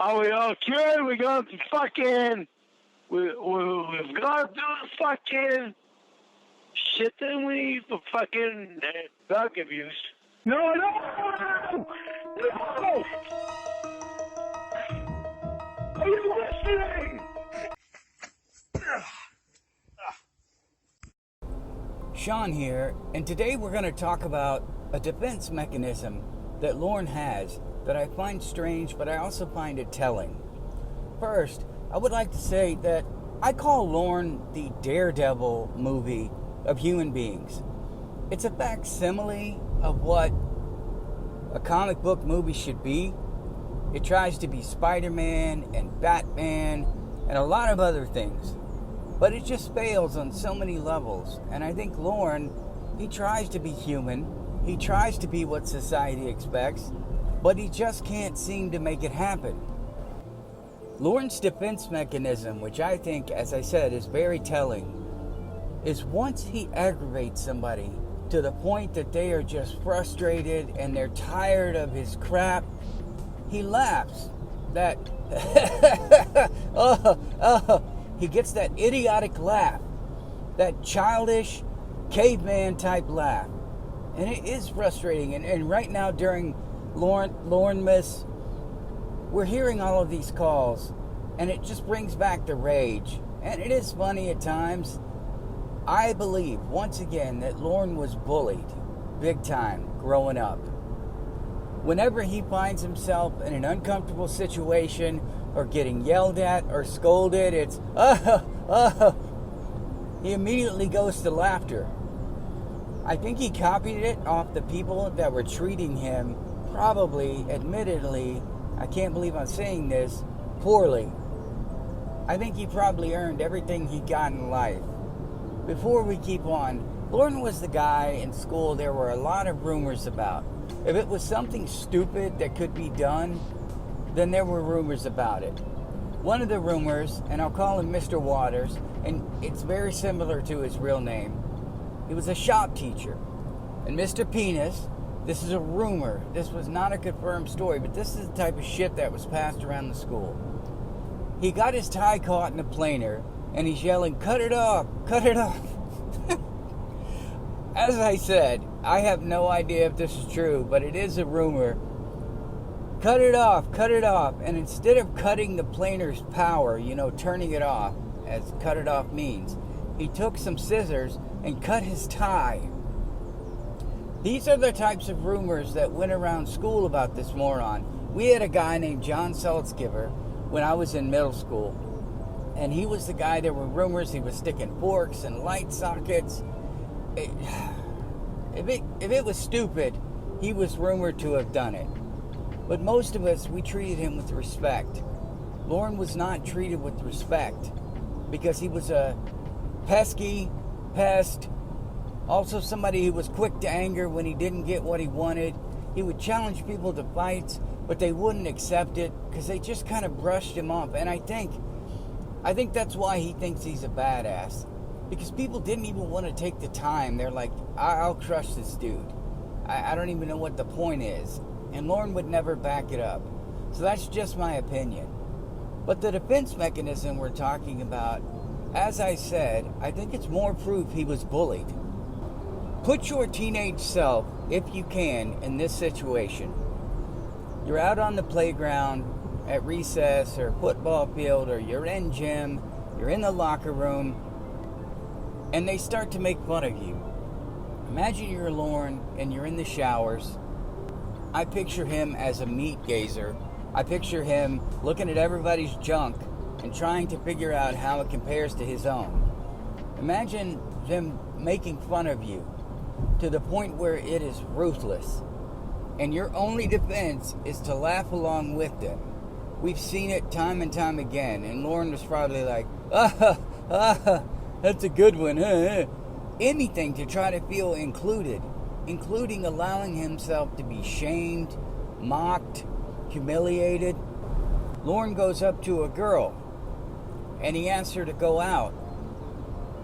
Are we okay? We got to fucking... We've got to do the fucking shit that we for fucking drug abuse. No! Are you listening? Sean here, and today we're going to talk about a defense mechanism that Lorne has that I find strange, but I also find it telling. First, I would like to say that I call Lorne the Daredevil movie of human beings. It's a facsimile of what a comic book movie should be. It tries to be Spider-Man and Batman and a lot of other things. But it just fails on so many levels. And I think Lorne, he tries to be human. He tries to be what society expects. But he just can't seem to make it happen. Lorne's defense mechanism, which I think, as I said, is very telling, is once he aggravates somebody to the point that they are just frustrated and they're tired of his crap, he laughs. That, he gets that idiotic laugh, that childish, caveman type laugh. And it is frustrating. And right now during Lorne Miss, we're hearing all of these calls, and it just brings back the rage. And it is funny at times. I believe, once again, that Lorne was bullied big time growing up. Whenever he finds himself in an uncomfortable situation or getting yelled at or scolded, it's, he immediately goes to laughter. I think he copied it off the people that were treating him, probably, admittedly, I can't believe I'm saying this, poorly. I think he probably earned everything he got in life. Before we keep on, Lorne was the guy in school there were a lot of rumors about. If it was something stupid that could be done, then there were rumors about it. One of the rumors, and I'll call him Mr. Waters, and it's very similar to his real name. He was a shop teacher. And Mr. Penis, this is a rumor. This was not a confirmed story, but this is the type of shit that was passed around the school. He got his tie caught in a planer, and he's yelling, "Cut it off! Cut it off!" As I said, I have no idea if this is true, but it is a rumor. Cut it off! Cut it off! And instead of cutting the planer's power, turning it off, as cut it off means, he took some scissors and cut his tie. These are the types of rumors that went around school about this moron. We had a guy named John Saltzgiver when I was in middle school. And he was the guy, there were rumors he was sticking forks and light sockets. If it was stupid, he was rumored to have done it. But most of us, we treated him with respect. Lorne was not treated with respect because he was a pesky pest. Also somebody who was quick to anger when he didn't get what he wanted. He would challenge people to fights, but they wouldn't accept it because they just kind of brushed him off. And I think that's why he thinks he's a badass. Because people didn't even want to take the time. They're like, I'll crush this dude. I don't even know what the point is. And Lorne would never back it up. So that's just my opinion. But the defense mechanism we're talking about, as I said, I think it's more proof he was bullied. Put your teenage self, if you can, in this situation. You're out on the playground at recess or football field, or you're in gym, you're in the locker room, and they start to make fun of you. Imagine you're Lorne and you're in the showers. I picture him as a meat gazer. I picture him looking at everybody's junk and trying to figure out how it compares to his own. Imagine them making fun of you to the point where it is ruthless. And your only defense is to laugh along with them. We've seen it time and time again. And Lorne was probably like, that's a good one. Anything to try to feel included, including allowing himself to be shamed, mocked, humiliated. Lorne goes up to a girl and he asks her to go out.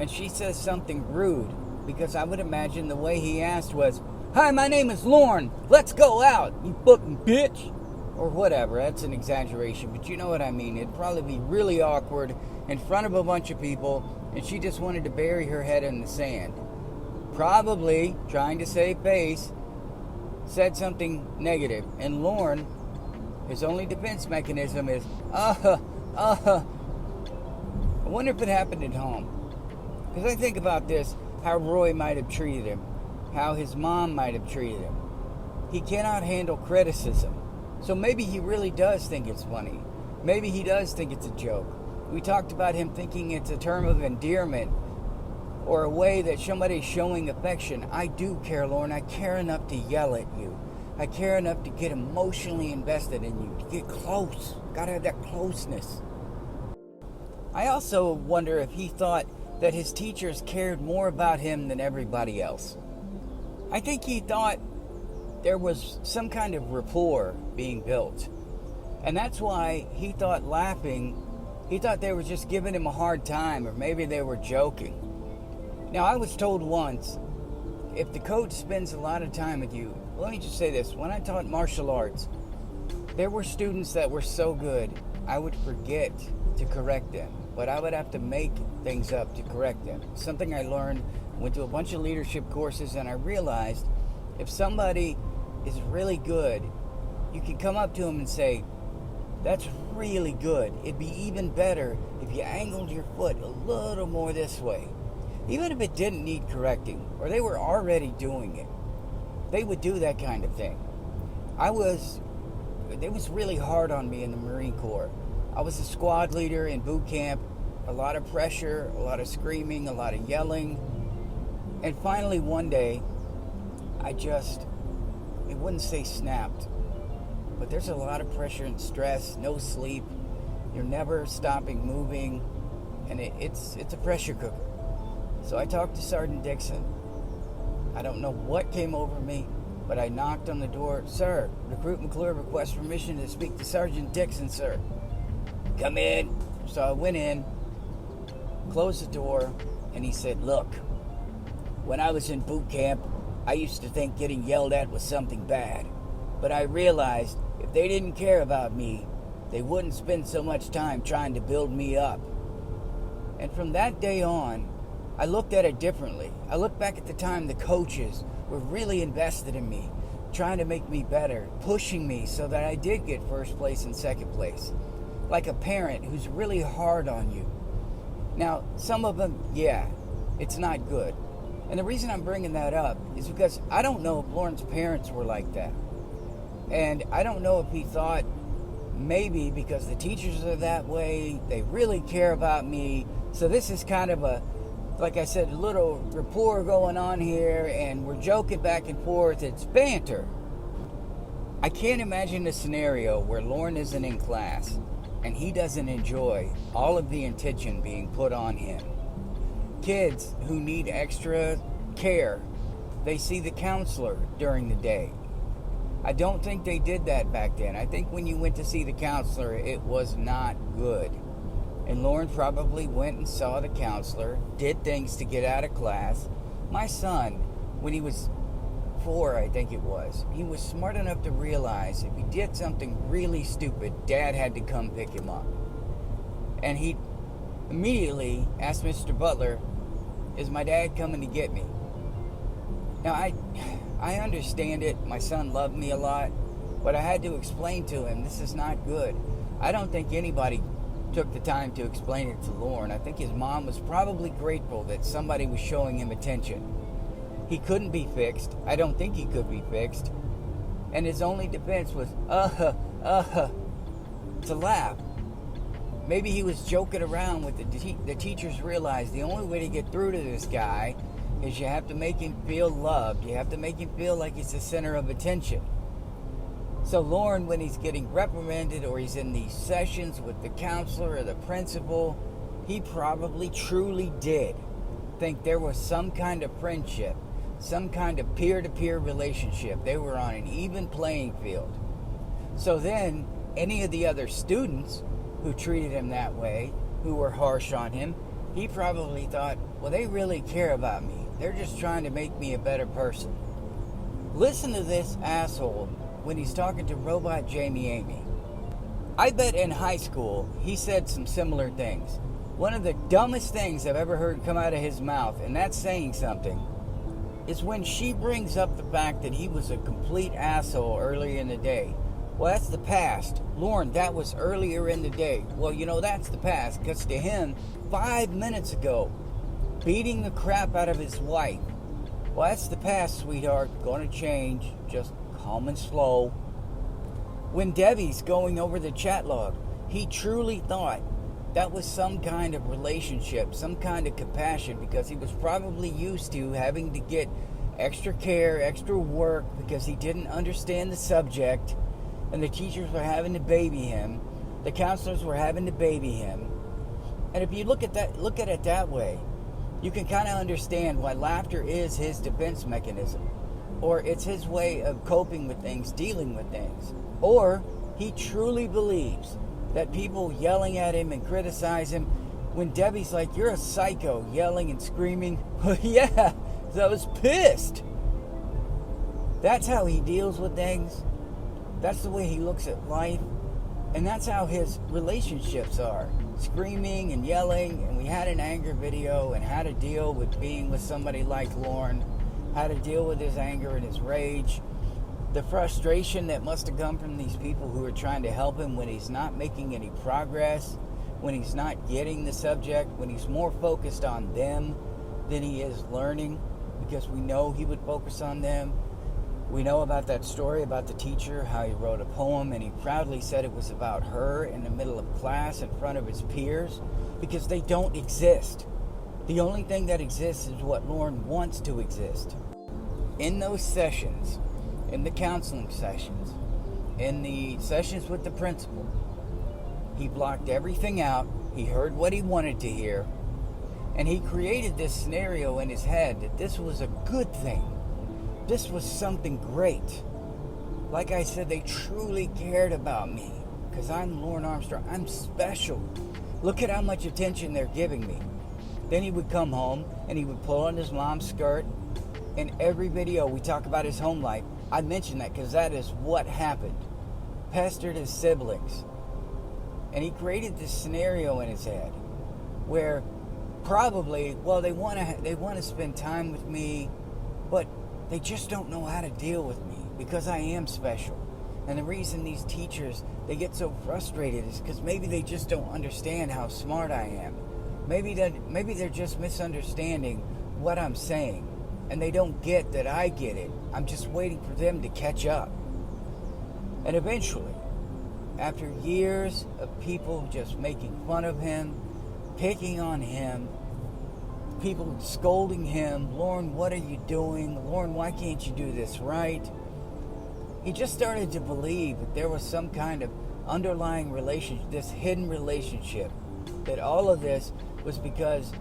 And she says something rude, because I would imagine the way he asked was, "Hi, my name is Lorne. Let's go out, you fucking bitch." or whatever. That's an exaggeration, but you know what I mean. It'd probably be really awkward in front of a bunch of people, and she just wanted to bury her head in the sand. Probably trying to save face, said something negative, and Lorne, his only defense mechanism is, I wonder if it happened at home. Because I think about this, how Roy might have treated him, how his mom might have treated him. He cannot handle criticism. So maybe he really does think it's funny. Maybe he does think it's a joke. We talked about him thinking it's a term of endearment or a way that somebody's showing affection. I do care, Lorne. I care enough to yell at you. I care enough to get emotionally invested in you, to get close. Gotta have that closeness. I also wonder if he thought that his teachers cared more about him than everybody else. I think he thought there was some kind of rapport being built. And that's why he thought he thought they were just giving him a hard time, or maybe they were joking. Now, I was told once, if the coach spends a lot of time with you, let me just say this, when I taught martial arts, there were students that were so good, I would forget to correct them, but I would have to make things up to correct them. Something I learned, went to a bunch of leadership courses, and I realized if somebody is really good, you can come up to them and say, that's really good. It'd be even better if you angled your foot a little more this way. Even if it didn't need correcting, or they were already doing it, they would do that kind of thing. It was really hard on me in the Marine Corps. I was a squad leader in boot camp, a lot of pressure, a lot of screaming, a lot of yelling. And finally one day, it wouldn't say snapped, but there's a lot of pressure and stress, no sleep. You're never stopping moving, and it's a pressure cooker. So I talked to Sergeant Dixon. I don't know what came over me, but I knocked on the door. Sir, Recruit McClure requests permission to speak to Sergeant Dixon, sir. Come in. So I went in, closed the door, and he said, look, when I was in boot camp, I used to think getting yelled at was something bad. But I realized if they didn't care about me, they wouldn't spend so much time trying to build me up. And from that day on, I looked at it differently. I looked back at the time the coaches were really invested in me, trying to make me better, pushing me so that I did get first place and second place. Like a parent who's really hard on you. Now, some of them, yeah, it's not good. And the reason I'm bringing that up is because I don't know if Lorne's parents were like that. And I don't know if he thought maybe because the teachers are that way, they really care about me. So this is kind of like I said, a little rapport going on here, and we're joking back and forth. It's banter. I can't imagine a scenario where Lorne isn't in class and he doesn't enjoy all of the attention being put on him. Kids who need extra care, they see the counselor during the day. I don't think they did that back then. I think when you went to see the counselor, it was not good. And Lorne probably went and saw the counselor, did things to get out of class. My son, when he was 4, I think it was, he was smart enough to realize if he did something really stupid, Dad had to come pick him up. And he immediately asked Mr. Butler, is my dad coming to get me? Now, I understand it. My son loved me a lot, but I had to explain to him, this is not good. I don't think anybody took the time to explain it to Lorne. I think his mom was probably grateful that somebody was showing him attention. He couldn't be fixed. I don't think he could be fixed. And his only defense was, to laugh. Maybe he was joking around with the teachers realized the only way to get through to this guy is you have to make him feel loved. You have to make him feel like he's the center of attention. So Lorne, when he's getting reprimanded or he's in these sessions with the counselor or the principal, he probably truly did think there was some kind of friendship, some kind of peer-to-peer relationship. They were on an even playing field. So then, any of the other students who treated him that way, who were harsh on him, he probably thought, well, they really care about me. They're just trying to make me a better person. Listen to this asshole when he's talking to Robot Jamie Amy. I bet in high school he said some similar things. One of the dumbest things I've ever heard come out of his mouth, and that's saying something, is when she brings up the fact that he was a complete asshole earlier in the day. Well, that's the past. Lorne, that was earlier in the day. Well, that's the past, because to him, 5 minutes ago, beating the crap out of his wife. Well, that's the past, sweetheart. Gonna change. Just calm and slow. When Debbie's going over the chat log, he truly thought that was some kind of relationship, some kind of compassion, because he was probably used to having to get extra care, extra work, because he didn't understand the subject, and the teachers were having to baby him, the counselors were having to baby him. And if you look at it that way, you can kind of understand why laughter is his defense mechanism, or it's his way of coping with things, dealing with things, or he truly believes that people yelling at him and criticize him, when Debbie's like, "You're a psycho," yelling and screaming, yeah, I was pissed. That's how he deals with things. That's the way he looks at life. And that's how his relationships are. Screaming and yelling. And we had an anger video and how to deal with being with somebody like Lorne. How to deal with his anger and his rage. The frustration that must have come from these people who are trying to help him when he's not making any progress, when he's not getting the subject, when he's more focused on them than he is learning, because we know he would focus on them. We know about that story about the teacher, how he wrote a poem and he proudly said it was about her in the middle of class in front of his peers, because they don't exist. The only thing that exists is what Lorne wants to exist. In those sessions, in the counseling sessions, in the sessions with the principal, he blocked everything out. He heard what he wanted to hear, and he created this scenario in his head that this was a good thing. This was something great. Like I said, they truly cared about me because I'm Lorne Armstrong. I'm special. Look at how much attention they're giving me. Then he would come home and he would pull on his mom's skirt. In every video we talk about his home life, I mention that because that is what happened. Pestered his siblings. And he created this scenario in his head where probably, well, they want to spend time with me, but they just don't know how to deal with me because I am special. And the reason these teachers, they get so frustrated is because maybe they just don't understand how smart I am. Maybe they're just misunderstanding what I'm saying. And they don't get that I get it. I'm just waiting for them to catch up. And eventually, after years of people just making fun of him, picking on him, people scolding him, "Lorne, what are you doing? Lorne, why can't you do this right?" He just started to believe that there was some kind of underlying relationship, this hidden relationship, that all of this was because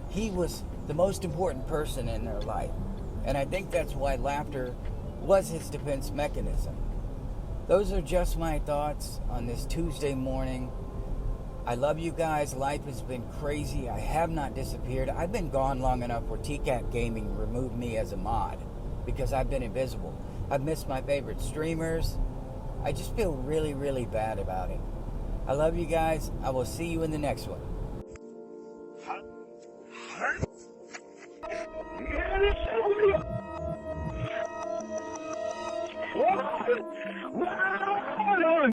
he was the most important person in their life. And I think that's why laughter was his defense mechanism. Those are just my thoughts on this Tuesday morning. I love you guys. Life has been crazy. I have not disappeared. I've been gone long enough where TCAT Gaming removed me as a mod because I've been invisible. I've missed my favorite streamers. I just feel really, really bad about it. I love you guys. I will see you in the next one. Yeah, this